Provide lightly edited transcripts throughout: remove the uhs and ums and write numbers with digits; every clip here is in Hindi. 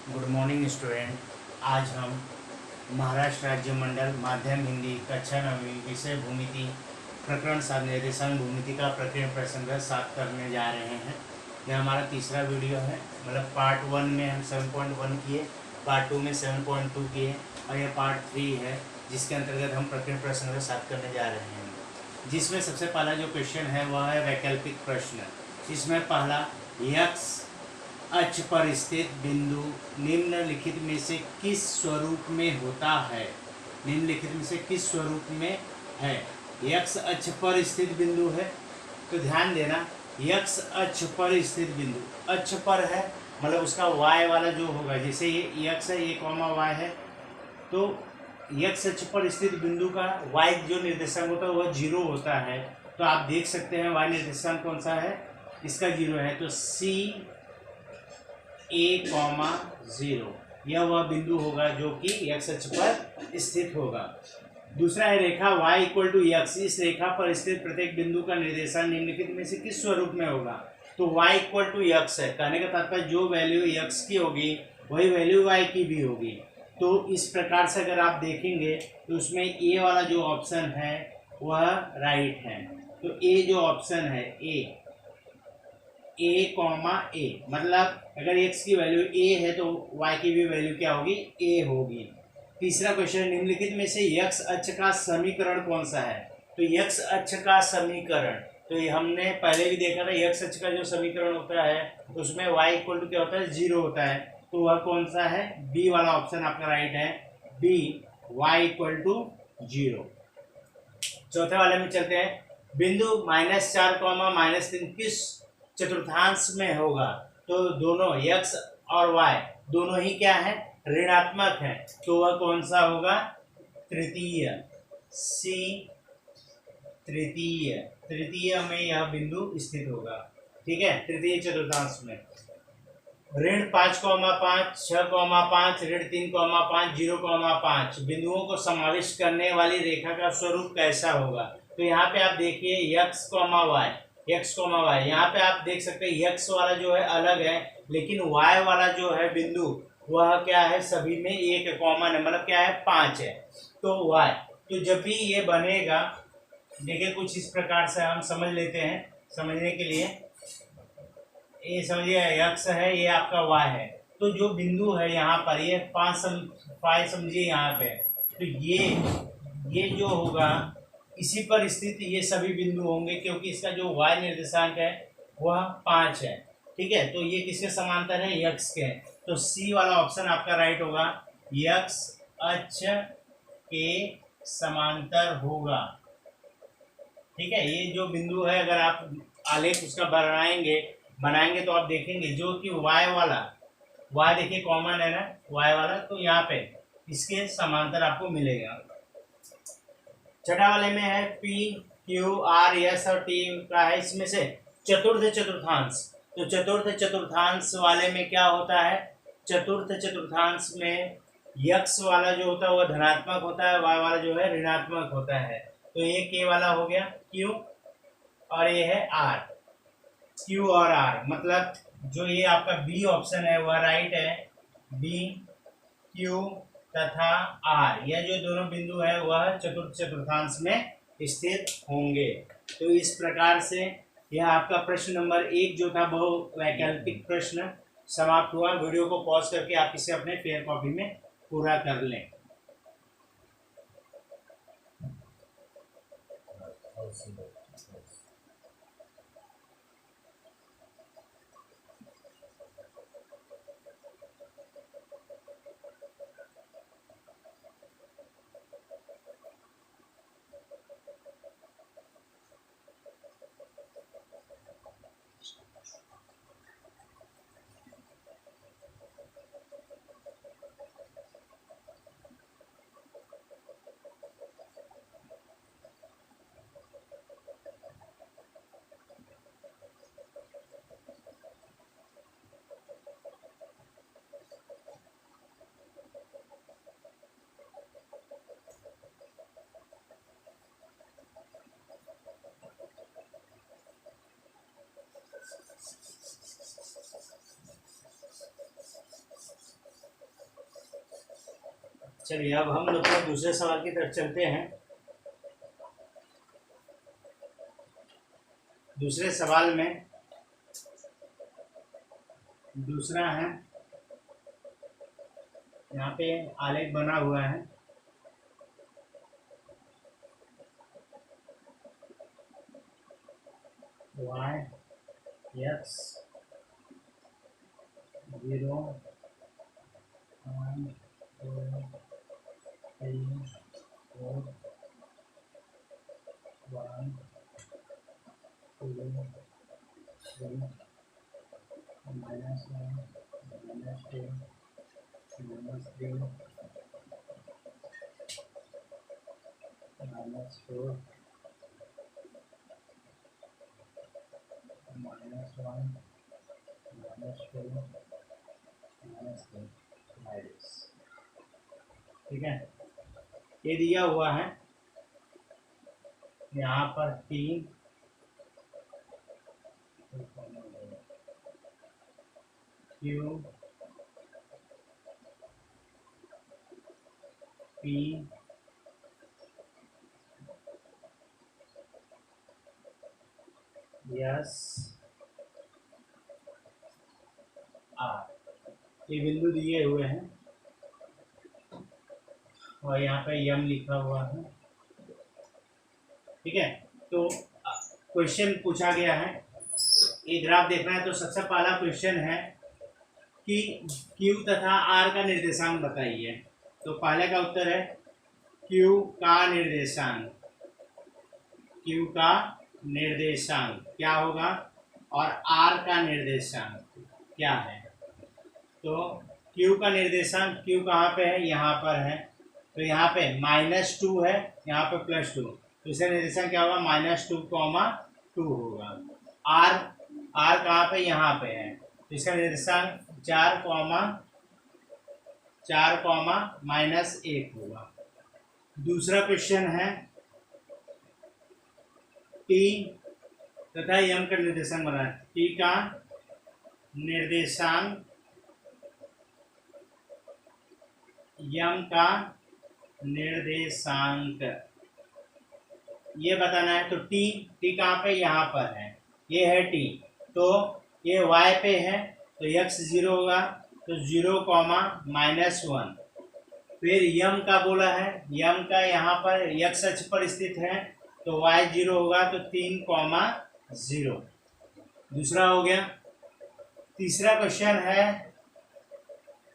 Good morning student. आज हम महाराष्ट्र राज्य मंडल माध्यम हिंदी कक्षा 9वीं विषय भूमिति प्रकरण 7 निर्देशांक भूमिति का प्रक्रिया प्रसंग 7 करने जा रहे हैं। यह हमारा तीसरा वीडियो है। मतलब पार्ट 1 में हम 7.1 किए, पार्ट 2 में 7.2 किए और यह पार्ट 3 है जिसके अंतर्गत हम प्रक्रिया प्रसंग 7 करने जा रहे हैं। जिसमें सबसे पहला जो क्वेश्चन है वह है वैकल्पिक प्रश्न। इसमें पहला, यक्स अक्ष पर स्थित बिंदु निम्नलिखित में से किस स्वरूप में होता है? निम्नलिखित में से किस स्वरूप में है? यक्स अक्ष पर स्थित बिंदु है, तो ध्यान देना, यक्स अक्ष पर स्थित बिंदु अक्ष पर है मतलब उसका वाई वाला जो होगा, जैसे ये यक्स है, ये कॉमा वाई है, तो यक्स अक्ष पर स्थित बिंदु का वाई जो निर्देशांक होता है वह 0 होता है। तो आप देख सकते हैं वाई निर्देशांक कौन सा है, इसका 0 है, तो सी A,0 यह वह बिंदु होगा जो कि एक्स अक्ष पर स्थित होगा। दूसरा है रेखा y इक्वल टू यक्स। इस रेखा पर स्थित प्रत्येक बिंदु का निर्देशांक निम्नलिखित में से किस स्वरूप में होगा? तो y इक्वल टू यक्स है, कहने का तात्पर्य जो वैल्यू यक्स की होगी वही वैल्यू y की भी होगी। तो इस प्रकार से अगर आप देखेंगे तो उसमें ए वाला जो ऑप्शन है वह राइट है। तो ए जो ऑप्शन है ए कॉमा ए, मतलब अगर x की वैल्यू a है तो y की भी वैल्यू क्या होगी? a होगी। तीसरा क्वेश्चन, निम्नलिखित में से x अक्ष का समीकरण कौन सा है? तो x अक्ष का समीकरण, तो ये हमने पहले भी देखा था, x अक्ष का जो समीकरण होता है उसमें y इक्वल टू क्या होता है? 0 होता है। तो वह कौन सा है? बी वाला ऑप्शन आपका राइट है, बी y इक्वल टू 0। चौथे वाले में चलते हैं, बिंदु -4, -3 किस चतुर्थांश में होगा? तो दोनों x और y दोनों ही क्या है? ऋणात्मक है। तो वह कौन सा होगा? तृतीय, सी तृतीय। तृतीय में यह बिंदु स्थित होगा, ठीक है, तृतीय चतुर्थांश में। ऋण 5,5, 6,5, ऋण 3,5, 0,5 बिंदुओं को समाविष्ट करने वाली रेखा का स्वरूप कैसा होगा? तो यहाँ पे आप देखिए x, y, x, y, यहाँ पे आप देख सकते हैं x वाला जो है अलग है, लेकिन y वाला जो है बिंदु वह क्या है? सभी में एक कॉमन है, मतलब क्या है? 5 है। तो y, तो जब भी ये बनेगा, देखिए कुछ इस प्रकार से हम समझ लेते हैं। समझने के लिए ये समझिए x है, ये आपका y है, तो जो बिंदु है यहाँ पर ये 5 समझिए यहाँ पे, तो ये जो होगा इसी पर स्थित ये सभी बिंदु होंगे, क्योंकि इसका जो y निर्देशांक है वह 5 है, ठीक है। तो ये किसके समांतर है? x के। तो सी वाला ऑप्शन आपका राइट होगा, x अक्ष के समांतर होगा, ठीक है। ये जो बिंदु है अगर आप आलेख उसका बनाएंगे तो आप देखेंगे जो कि y वाला, y देखिए कॉमन है ना y वाला, तो यहाँ पे इसके समांतर आपको मिलेगा। छठा वाले में है P, Q, R, S और T का है, इसमें से चतुर्थ चतुर्थांश। तो चतुर्थ चतुर्थांश वाले में क्या होता है? चतुर्थ चतुर्थांश में x वाला जो होता है वह धनात्मक होता है, y वाला जो है ऋणात्मक होता है। तो ये K वाला हो गया Q और ये है R, Q और R, मतलब जो ये आपका बी ऑप्शन है वह राइट है, बी, Q तथा R, यह जो दोनों बिंदु है वह चतुर्थ चतुर्थांश में स्थित होंगे। तो इस प्रकार से यह आपका प्रश्न नंबर 1 जो था बहु वैकल्पिक प्रश्न समाप्त हुआ। वीडियो को पॉज करके आप इसे अपने फेयर कॉपी में पूरा कर लें। चलिए अब हम लोग दूसरे सवाल की तरफ चलते हैं। दूसरे सवाल में दूसरा है, यहाँ पे आलेख बना हुआ है। y x 0 1 2 3 4 1 2 3 -1 -2 -3 -4 -1 -2 -3 ठीक है। ये दिया हुआ है यहाँ पर 3 Q P S R, ये बिंदु दिए हुए हैं और यहाँ पे यम लिखा हुआ है। ठीक है, तो क्वेश्चन पूछा गया है, ये ग्राफ देखना है। तो सबसे पहला क्वेश्चन है कि Q तथा R का निर्देशांक बताइए। तो पहले का उत्तर है Q का निर्देशांक, Q का निर्देशांक क्या होगा और R का निर्देशांक क्या है। तो Q का निर्देशांक, Q कहाँ पे है, यहाँ पर है। तो यहाँ पे -2 है, यहाँ पे +2, तो इसका निर्देशांक क्या होगा, -2, 2 होगा। R कहाँ पे, यहाँ पे है, तो इसका निर्देशांक 4, -1 होगा। दूसरा क्वेश्चन है T तथा M का निर्देशांक बना है। T का निर्देशांक, M का निर्देशांक ये बताना है। तो T कहाँ पे, यहाँ पर है, ये है T। तो ये Y पे है, तो x 0 होगा, तो 0, -1। फिर यम का बोला है, यम का यहाँ पर x अक्ष पर स्थित है, तो y 0 होगा, तो 3, 0। दूसरा हो गया। तीसरा क्वेश्चन है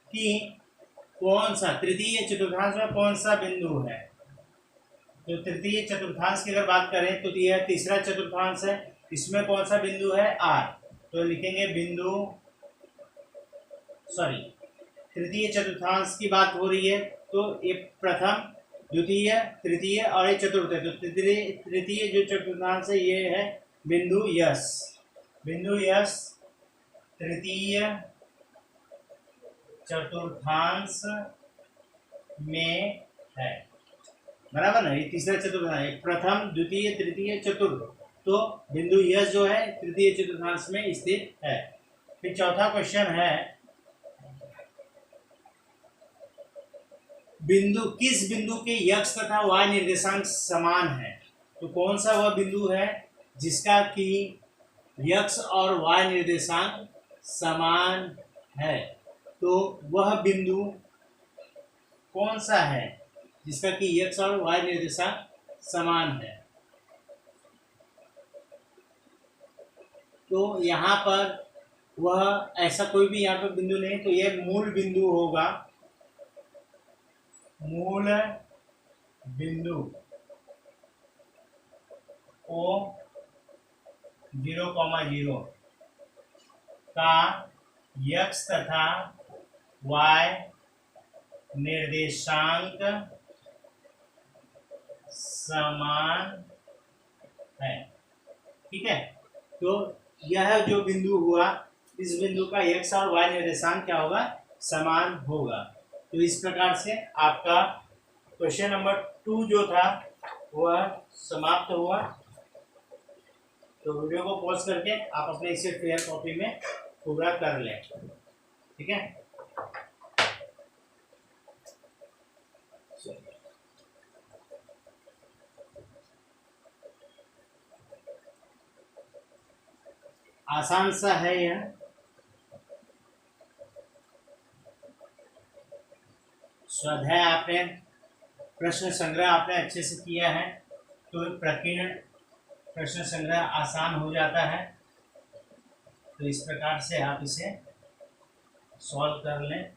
कि कौन सा तृतीय चतुर्थांश में कौन सा बिंदु है। तो तृतीय चतुर्थांश की अगर बात करें तो यह तीसरा चतुर्थांश है, इसमें कौन सा बिंदु है, R। तो लिखेंगे बिंदु, तृतीय चतुर्थांश की बात हो रही है, तो ये प्रथम, द्वितीय, तृतीय और ये चतुर्थ है। तो तृतीय जो चतुर्थांश है ये है बिंदु यस। बिंदु यस तृतीय चतुर्थांश में है, बराबर ना। ये तीसरा चतुर्थांश है, प्रथम, द्वितीय, तृतीय, चतुर्थ। तो बिंदु यस जो है तृतीय चतुर्थांश में स्थित है। फिर चौथा क्वेश्चन है, किस बिंदु के x तथा y निर्देशांक समान है। तो कौन सा वह बिंदु है जिसका कि x और y निर्देशांक समान है। तो वह बिंदु कौन सा है जिसका कि x और y निर्देशांक समान है। तो यहाँ पर वह ऐसा कोई भी यहाँ पर बिंदु नहीं, तो यह मूल बिंदु होगा। मूल बिंदु O 0, 0 का x तथा y निर्देशांक समान है। ठीक है, तो यह जो बिंदु हुआ, इस बिंदु का x और y निर्देशांक क्या होगा, समान होगा। तो इस प्रकार से आपका क्वेश्चन नंबर 2 जो था वह समाप्त हुआ। तो वीडियो को पॉज करके आप अपने इसे फेयर कॉपी में पूरा कर लें। ठीक है। आसान सा है यह। स्वाध्याय आपने, प्रश्न संग्रह आपने अच्छे से किया है तो प्रकीर्ण प्रश्न संग्रह आसान हो जाता है। तो इस प्रकार से आप इसे सॉल्व कर लें।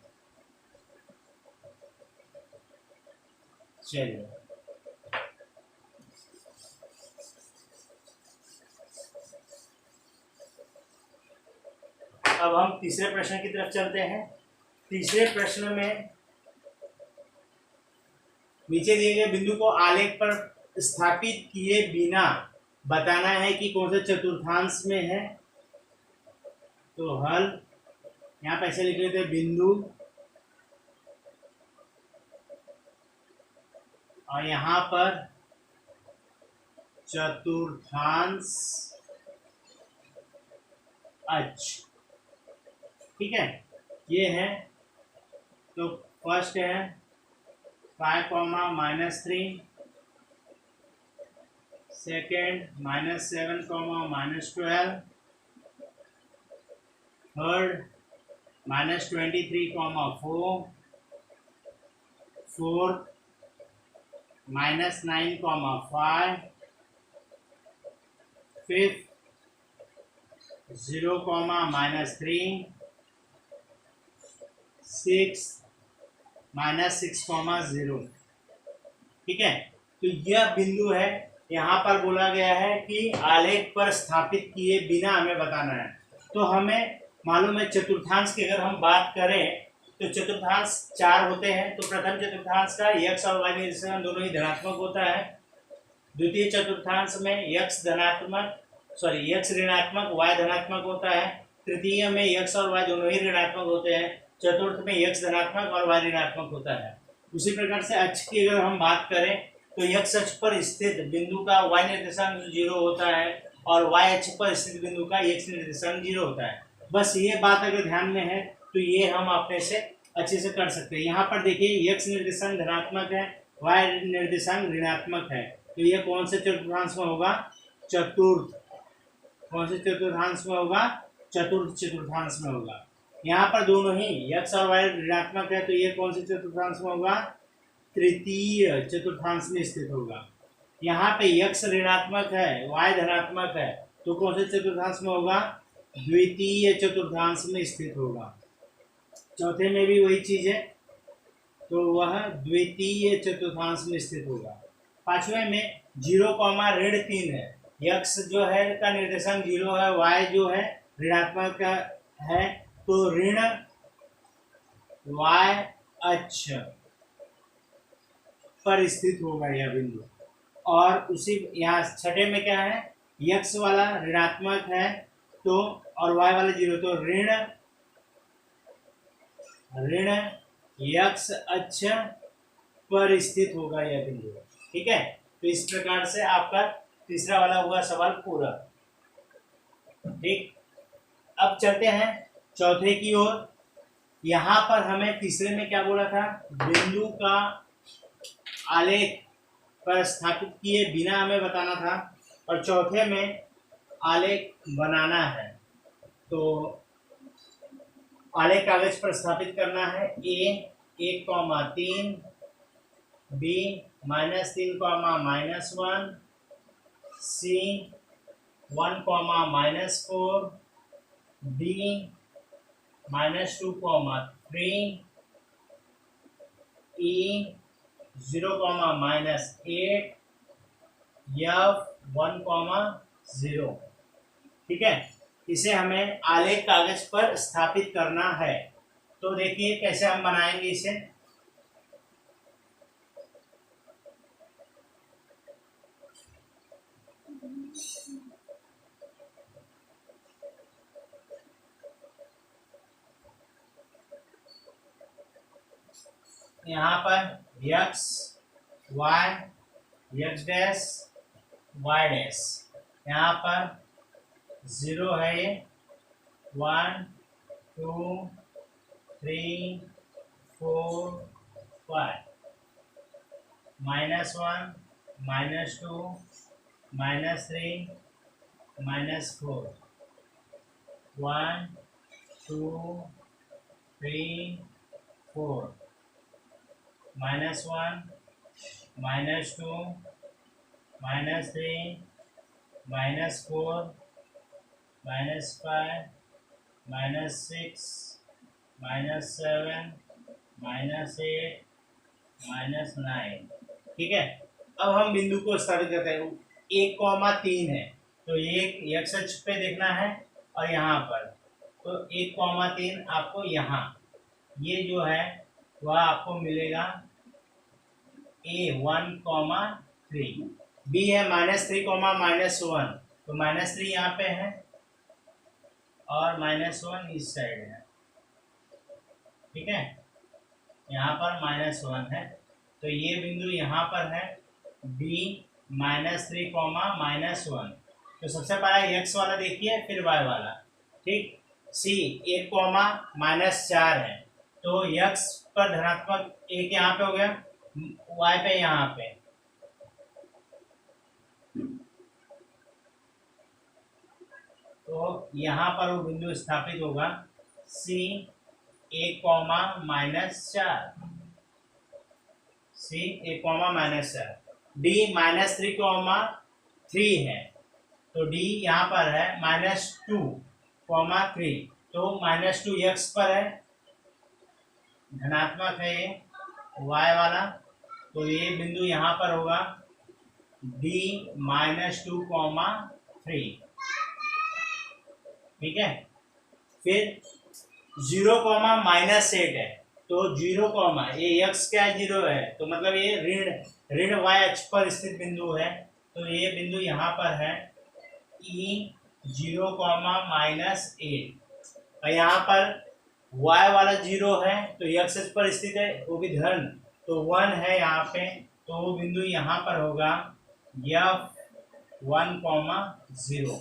चलिए अब हम तीसरे प्रश्न की तरफ चलते हैं। तीसरे प्रश्न में नीचे दिए गए बिंदु को आलेख पर स्थापित किए बिना बताना है कि कौन से चतुर्थांश में है। तो हल यहाँ पे ऐसे लिख लेते हैं, बिंदु और यहाँ पर चतुर्थांश अक्ष, ठीक है, ये है। तो फर्स्ट है 5, -3, सेकेंड -7, -12, थर्ड -23, 4, फोर्थ -9, 5, फिफ्थ 0, -3, 6 -6, 0। ठीक है, तो यह बिंदु है। यहाँ पर बोला गया है कि आलेख पर स्थापित किए बिना हमें बताना है। तो हमें मालूम है चतुर्थांश की अगर हम बात करें तो चतुर्थांश 4 होते हैं। तो प्रथम चतुर्थांश का x और y निर्देशांक दोनों ही धनात्मक होता है। द्वितीय चतुर्थांश में x ऋणात्मक y धनात्मक होता है। तृतीय में x और y दोनों ही ऋणात्मक होते हैं। चतुर्थ में x धनात्मक और y ऋणात्मक होता है। उसी प्रकार से अक्ष की अगर हम बात करें तो x अक्ष पर स्थित बिंदु का y निर्देशांक 0 होता है और y अक्ष पर स्थित बिंदु का x निर्देशांक 0 होता है। बस ये बात अगर ध्यान में है तो ये हम अपने से अच्छे से कर सकते हैं। यहाँ पर देखिए x निर्देशांक धनात्मक है, y निर्देशांक ऋणात्मक है। तो ये कौन से चतुर्थांश में होगा? चतुर्थ। कौन से चतुर्थांश में होगा? चतुर्थ चतुर्थांश में होगा। यहाँ पर दोनों ही x और y ऋणात्मक है तो ये कौन से चतुर्थांश में होगा? तृतीय चतुर्थांश में स्थित होगा। यहाँ पे x ऋणात्मक है, y धनात्मक है तो कौन से चतुर्थांश में होगा? द्वितीय चतुर्थांश में स्थित होगा। चौथे में भी वही चीज है तो वह द्वितीय चतुर्थांश में स्थित होगा। पांचवें में 0,3 है। x जो है का निर्देशांक 0 है, y जो है ऋणात्मक है तो ऋण y अक्ष पर स्थित होगा यह बिंदु। और उसी यहाँ छठे में क्या है? x वाला ऋणात्मक है तो और y वाला 0 तो ऋण x अक्ष पर स्थित होगा यह बिंदु। ठीक है, तो इस प्रकार से आपका तीसरा वाला हुआ सवाल पूरा। ठीक, अब चलते हैं चौथे की ओर। यहाँ पर हमें तीसरे में क्या बोला था? बिंदु का आलेख पर स्थापित किए बिना हमें बताना था और चौथे में आलेख बनाना है। तो आलेख कागज पर स्थापित करना है। a 1,3, b -3, -1, c 1, -4, d -2,3, e 0, -8, f 1,0। ठीक है, इसे हमें आलेख कागज पर स्थापित करना है। तो देखिए कैसे हम बनाएंगे इसे। यहाँ पर x y x dash y dash, यहाँ पर 0 है, ये 1 2 3 4 5, -1 -2 -3 -4, 1 2 3 4 -1 -2 -3 -4 -5 -6 -7 -8 -9। ठीक है, अब हम बिंदु को स्थापित करते हैं। 1,3 है तो एक एक्स अक्ष पे देखना है और यहाँ पर तो 1,3 आपको यहाँ ये जो है वह आपको मिलेगा A1,3। बी है -3, -1 तो -3 यहाँ पे है और -1 इस साइड है। ठीक है, यहाँ पर -1 है तो ये बिंदु यहाँ पर है B -3, -1। तो सबसे पहले x वाला देखिए फिर y वाला। ठीक, C 1,-4 है तो x पर धनात्मक 1 यहाँ पे हो गया, y पे यहाँ पे। तो यहाँ पर वो बिंदु स्थापित होगा C 1,-4, C 1,-4। D -3,3 है तो D यहाँ पर है -2,3 तो -2 x पर है, धनात्मक है ये y वाला तो ये बिंदु यहाँ पर होगा D -2,3। ठीक है, फिर 0,-8 है तो 0, ये x क्या है 0 है तो मतलब ये ऋण y अक्ष पर स्थित बिंदु है तो ये बिंदु यहाँ पर है E 0,-8 और यहाँ पर y वाला 0 है तो x अक्ष पर स्थित है वो भी धन तो 1 है यहाँ पे तो वो बिंदु यहाँ पर होगा F1,0।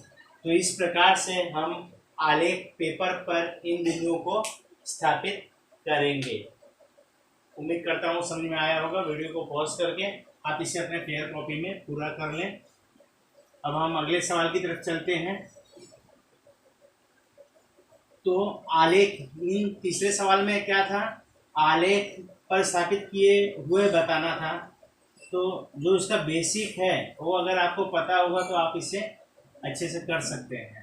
तो इस प्रकार से हम आलेख पेपर पर इन बिंदुओं को स्थापित करेंगे। उम्मीद करता हूँ समझ में आया होगा। वीडियो को पॉज करके आप इसे अपने फेयर कॉपी में पूरा कर लें। अब हम अगले सवाल की तरफ चलते हैं। तो आलेख, इन तीसरे सवाल में क्या था, आलेख पर स्थापित किए हुए बताना था। तो जो इसका बेसिक है वो अगर आपको पता होगा तो आप इसे अच्छे से कर सकते हैं।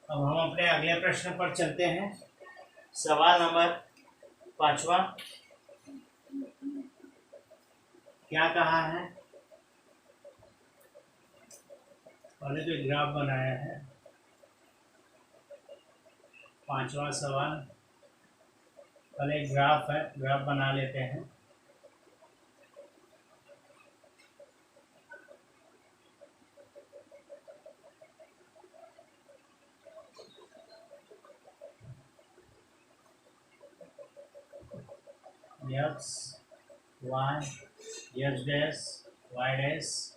अब हम अपने अगले प्रश्न पर चलते हैं। सवाल नंबर 5वां क्या कहा है, पहले तो ग्राफ बनाया है। 5वां सवाल, पहले ग्राफ है, ग्राफ बना लेते हैं। x y x dash y dash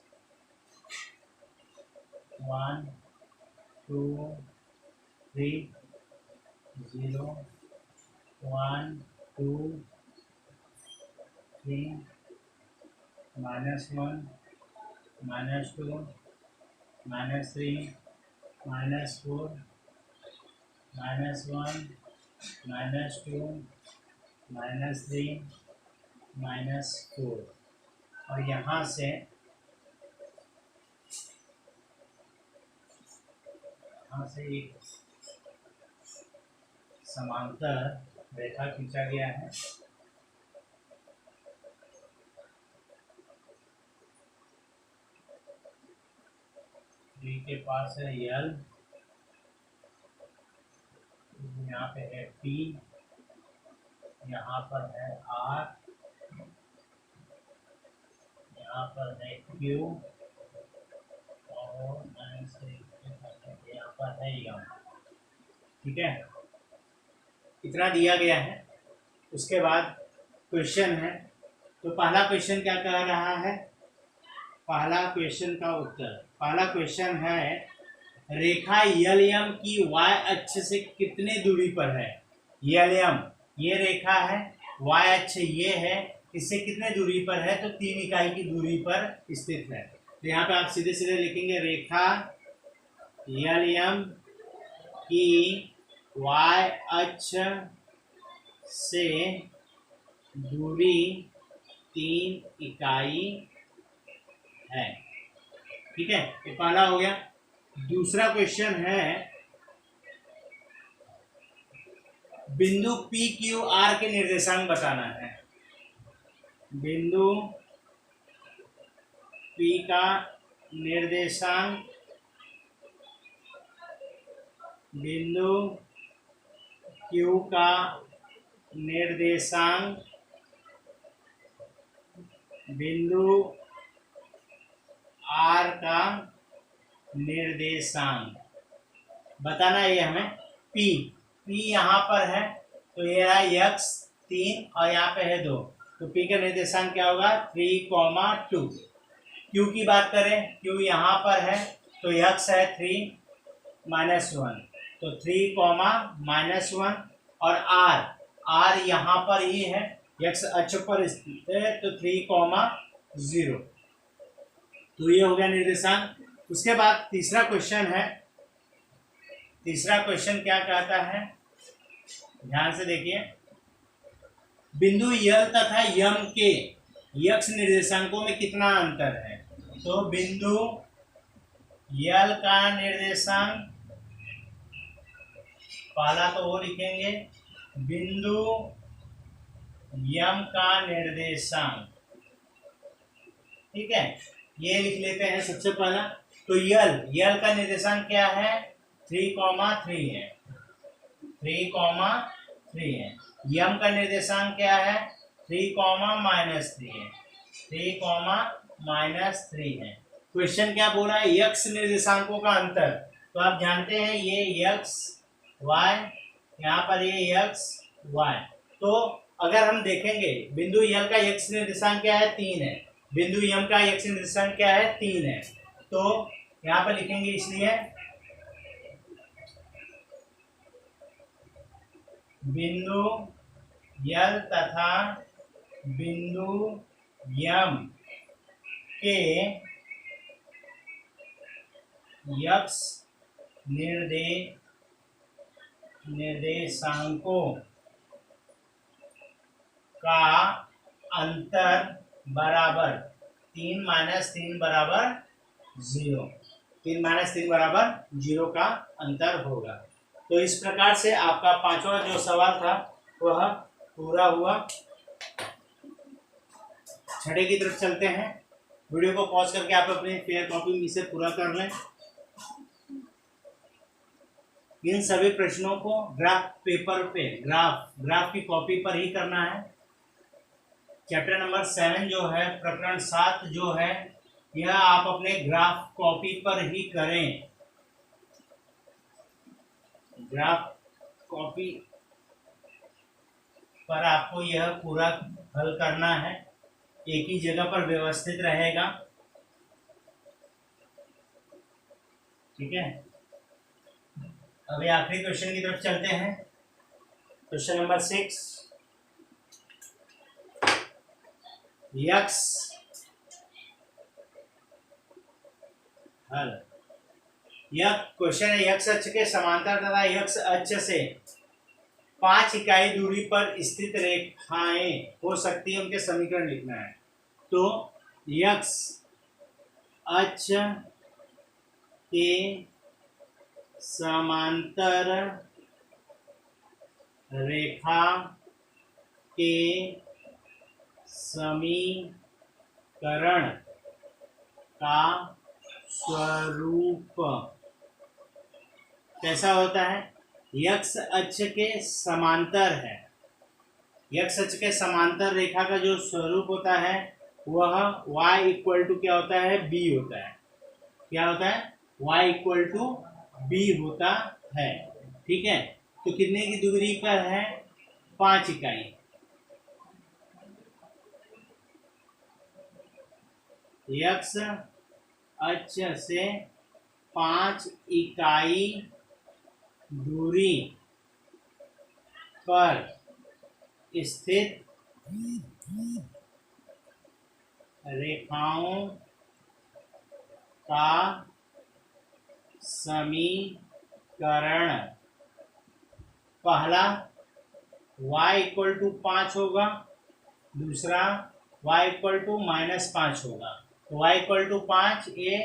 1 2 3 0 1 2 3 -1 -2 -3 -4 -1 -2 -3 -4 और यहाँ से एक समांतर रेखा खींचा गया है। डी के पास है L, यहाँ पे है P, यहाँ पर है R, यहाँ पर है Q और यहाँ पर है M। ठीक है, इतना दिया गया है। उसके बाद क्वेश्चन है। तो पहला क्वेश्चन क्या कह रहा है, पहला क्वेश्चन का उत्तर, पहला क्वेश्चन है रेखा यल एम की y अक्ष से कितने दूरी पर है। यल एम ये रेखा है, y अक्ष ये है, इससे कितने दूरी पर है, तो 3 इकाई की दूरी पर स्थित है। तो यहाँ पे आप सीधे सीधे लिखेंगे रेखा यल एम की y अक्ष से दूरी 3 इकाई है। ठीक है, ये पहला हो गया। दूसरा क्वेश्चन है बिंदु पी क्यू आर के निर्देशांक बताना है। बिंदु पी का निर्देशांक, बिंदु क्यू का निर्देशांक, बिंदु आर का निर्देशांक बताना है। ये हमें P यहाँ पर है, तो ये है x 3 और यहाँ पे है 2, तो P का निर्देशांक क्या होगा 3,2। Q की बात करें, Q यहाँ पर है, तो x है 3 -1, तो 3,-1, और R यहाँ पर ही है, x अक्ष पर स्थित है, तो 3,0। तो ये हो गया निर्देशांक। उसके बाद तीसरा क्वेश्चन है, तीसरा क्वेश्चन क्या कहता है, ध्यान से देखिए, बिंदु यल तथा यम के x निर्देशांकों में कितना अंतर है। तो बिंदु यल का निर्देशांक, पहला तो वो लिखेंगे, बिंदु यम का निर्देशांक, ठीक है, ये लिख लेते हैं सबसे पहला। तो यल का निर्देशांक क्या है 3,3 है, 3,3 है। यम का निर्देशांक क्या है 3,-3 है, 3,-3 है। क्वेश्चन क्या बोला है, x निर्देशांकों का अंतर। तो आप जानते हैं ये x y, यहाँ पर ये x y। तो अगर हम देखेंगे बिंदु यल का x निर्देशांक क्या है 3 है, बिंदु यम का x निर्देशांक क्या है 3 है, तो यहाँ पर लिखेंगे, इसलिए बिंदु यल तथा बिंदु यम के x निर्देशांकों का अंतर बराबर 3 - 3 बराबर 0, 3 - 3 बराबर 0 का अंतर होगा। तो इस प्रकार से आपका पांचवा जो सवाल था वह पूरा हुआ। छठे की तरफ चलते हैं। वीडियो को पॉज करके आप अपनी फेयर कॉपी में से पूरा कर लें। इन सभी प्रश्नों को ग्राफ पेपर पे, ग्राफ की कॉपी पर ही करना है। चैप्टर नंबर 7 जो है, प्रकरण 7 जो है, यह आप अपने ग्राफ कॉपी पर ही करें। ग्राफ कॉपी पर आपको यह पूरा हल करना है, एक ही जगह पर व्यवस्थित रहेगा। ठीक है, अभी आखिरी क्वेश्चन की तरफ चलते हैं। क्वेश्चन नंबर 6, यक्स हल। यह क्वेश्चन है, यक्स अक्ष के समांतर तथा यक्स अक्ष से 5 इकाई दूरी पर स्थित रेखाएं हो सकती है, उनके समीकरण लिखना है। तो यक्स अक्ष के समांतर रेखा के समीकरण का स्वरूप कैसा होता है। यक्स अक्ष के समांतर है, यक्स अक्ष के समांतर रेखा का जो स्वरूप होता है वह y = क्या होता है b होता है। क्या होता है, y = b होता है। ठीक है, तो कितने की दूरी पर है 5 इकाई। x अक्ष से 5 इकाई दूरी पर स्थित रेखाओं का समीकरण। पहला y इक्वल टू 5 होगा, दूसरा y इक्वल टू -5 होगा। तो y इक्वल टू 5 ये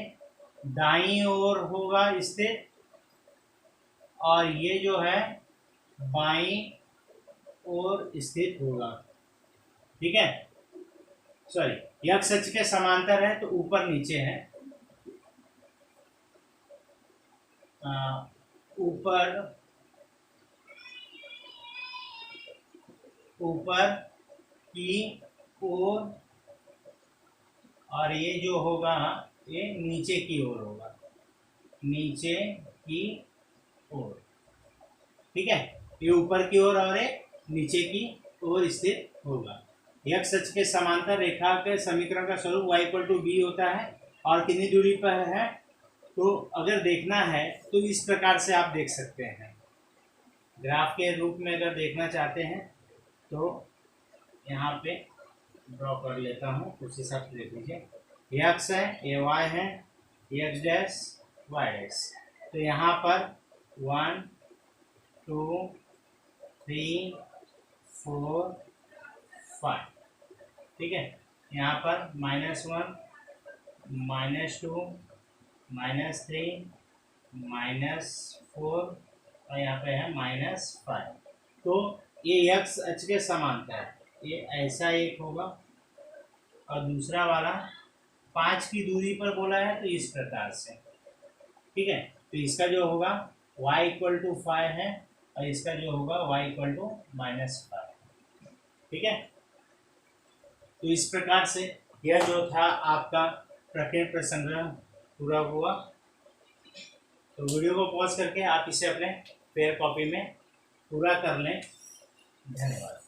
दाईं ओर होगा स्थित, और ये जो है बाईं ओर स्थित होगा। ठीक है, सॉरी, x अक्ष के समांतर है तो ऊपर नीचे है, ऊपर की ओर, और ये जो होगा ये नीचे की ओर होगा, नीचे की ओर। ठीक है, ये ऊपर की ओर और ये नीचे की ओर स्थित होगा। x अक्ष के समांतर रेखा के समीकरण का स्वरूप y इक्वल टू बी होता है, और कितनी दूरी पर है, तो अगर देखना है तो इस प्रकार से आप देख सकते हैं। ग्राफ के रूप में अगर देखना चाहते हैं तो यहाँ पे ड्रॉ कर लेता हूँ, उस हिसाब से देख लीजिए। ये x है, ये y है, ये x डैश y डैश। तो यहाँ पर 1 2 3 4 5, ठीक है। यहाँ पर -1 -2 -3 -4 और यहाँ पे है -5। तो ये x अक्ष के समांतर है, ये ऐसा एक होगा, और दूसरा वाला 5 की दूरी पर बोला है तो इस प्रकार से। ठीक है, तो इसका जो होगा y इक्वल टू 5 है, और इसका जो होगा y इक्वल टू -5। ठीक है, तो इस प्रकार से यह जो था आपका प्रकीर्ण प्रसंग्रह पूरा हुआ। तो वीडियो को पॉज करके आप इसे अपने फेयर कॉपी में पूरा कर लें। धन्यवाद।